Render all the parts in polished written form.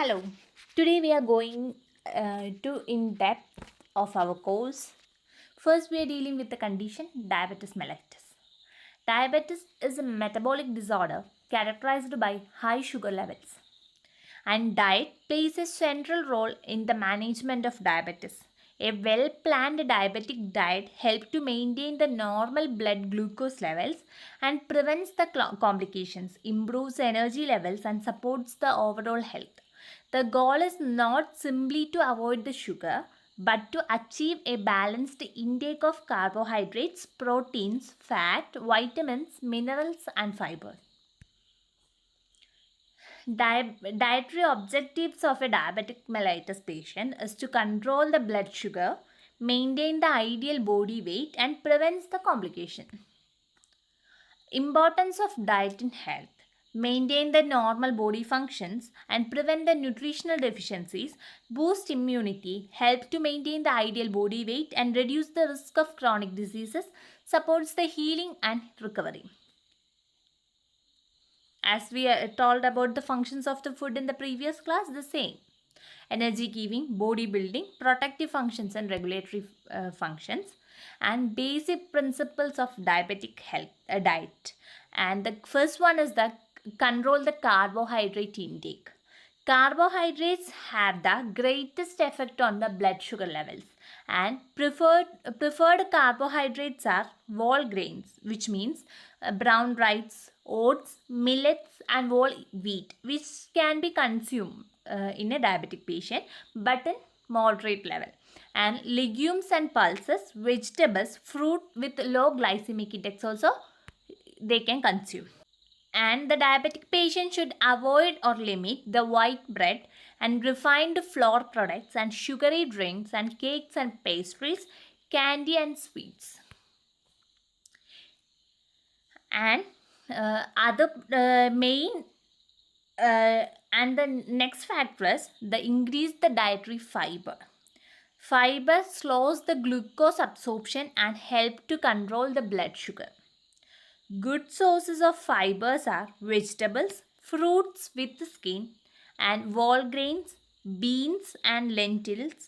Hello, today we are going to in depth of our course. First, we are dealing with the condition diabetes mellitus. Diabetes is a metabolic disorder characterized by high sugar levels, and diet plays a central role in the management of diabetes. A well planned diabetic diet helps to maintain the normal blood glucose levels and prevents the complications, improves energy levels, and supports the overall health. The goal is not simply to avoid the sugar but to achieve a balanced intake of carbohydrates, proteins, fat, vitamins, minerals, and fiber. Dietary objectives of a diabetic mellitus patient is to control the blood sugar, maintain the ideal body weight, and prevents the complication. Importance of diet in health. Maintain the normal body functions and prevent the nutritional deficiencies, boost immunity, help to maintain the ideal body weight and reduce the risk of chronic diseases, supports the healing and recovery. As we told about the functions of the food in the previous class, the same. Energy giving, body building, protective functions and regulatory functions, and basic principles of diabetic health diet. And the first one is the control the carbohydrate intake. Carbohydrates have the greatest effect on the blood sugar levels, and preferred carbohydrates are whole grains, which means brown rice, oats, millets, and whole wheat, which can be consumed in a diabetic patient but in moderate level, and legumes and pulses, vegetables, fruit with low glycemic index also they can consume. And the diabetic patient should avoid or limit the white bread and refined flour products and sugary drinks and cakes and pastries, candy and sweets. And other main and the next factor is the increase the dietary fiber. Fiber slows the glucose absorption and help to control the blood sugar. Good sources of fibers are vegetables, fruits with skin, and whole grains, beans and lentils,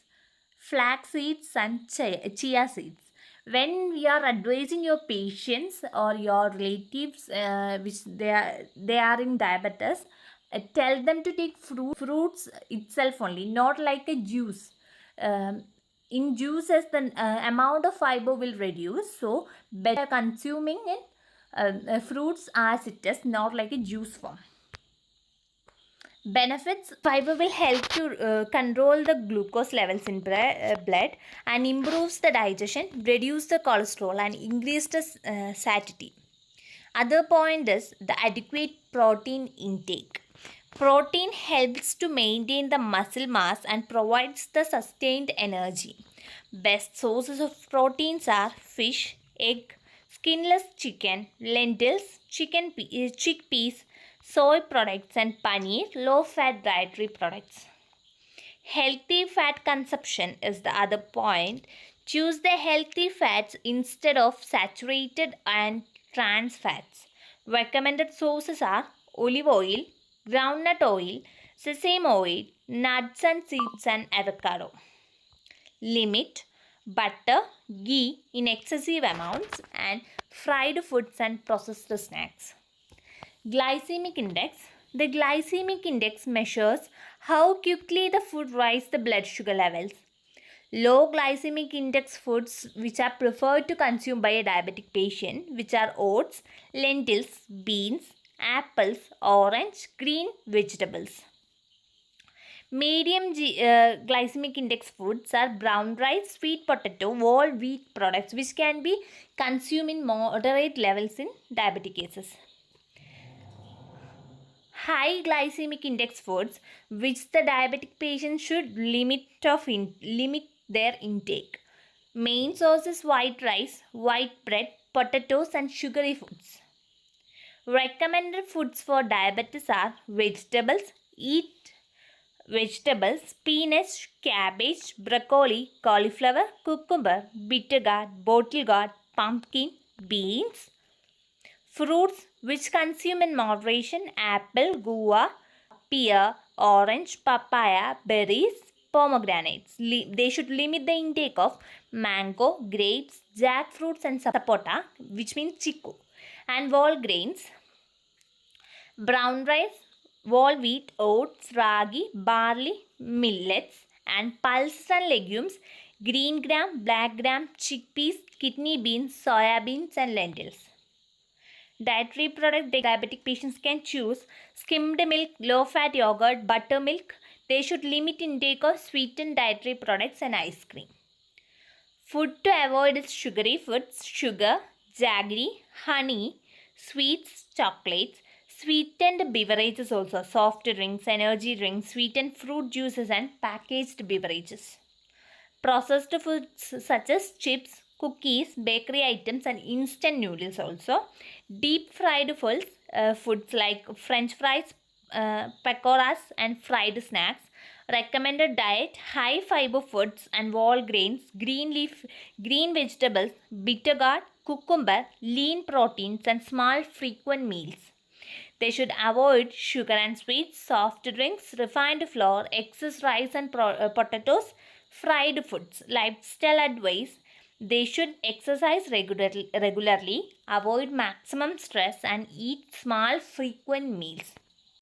flax seeds and chia seeds. When we are advising your patients or your relatives which they are in diabetes, tell them to take fruits itself only, not like a juice. In juices, the amount of fiber will reduce, so better consuming in fruits as it is, not like a juice form. Benefits: fiber will help to control the glucose levels in blood and improves the digestion, reduce the cholesterol and increase the satiety. Other point is the adequate protein intake. Protein helps to maintain the muscle mass and provides the sustained energy. Best sources of proteins are fish, egg, skinless chicken, lentils, chickpeas, soy products and paneer, low-fat dietary products. Healthy fat consumption is the other point. Choose the healthy fats instead of saturated and trans fats. Recommended sources are olive oil, groundnut oil, sesame oil, nuts and seeds and avocado. Limit butter, ghee in excessive amounts and fried foods and processed snacks. Glycemic index. The glycemic index measures how quickly the food rises the blood sugar levels. Low glycemic index foods which are preferred to consume by a diabetic patient, which are oats, lentils, beans, apples, orange, green vegetables. Medium glycemic index foods are brown rice, sweet potato, whole wheat products which can be consumed in moderate levels in diabetic cases. High glycemic index foods which the diabetic patient should limit their intake. Main sources: white rice, white bread, potatoes and sugary foods. Recommended foods for diabetes are vegetables. Eat vegetables: spinach, cabbage, broccoli, cauliflower, cucumber, bitter gourd, bottle gourd, pumpkin, beans. Fruits which consume in moderation: apple, guava, pear, orange, papaya, berries, pomegranates. They should limit the intake of mango, grapes, jackfruits and sapota, which means chiku, and whole grains, brown rice, whole wheat, oats, ragi, barley, millets, and pulses and legumes, green gram, black gram, chickpeas, kidney beans, soya beans, and lentils. Dietary product diabetic patients can choose skimmed milk, low-fat yogurt, buttermilk. They should limit intake of sweetened dietary products and ice cream. Food to avoid is sugary foods, sugar, jaggery, honey, sweets, chocolates, sweetened beverages also, soft drinks, energy drinks, sweetened fruit juices and packaged beverages. Processed foods such as chips, cookies, bakery items and instant noodles also. Deep fried foods like french fries, pakoras and fried snacks. Recommended diet: high fiber foods and whole grains, green vegetables, bitter gourd, cucumber, lean proteins and small frequent meals. They should avoid sugar and sweets, soft drinks, refined flour, excess rice and potatoes, fried foods. Lifestyle advice: they should exercise regularly, avoid maximum stress, and eat small frequent meals.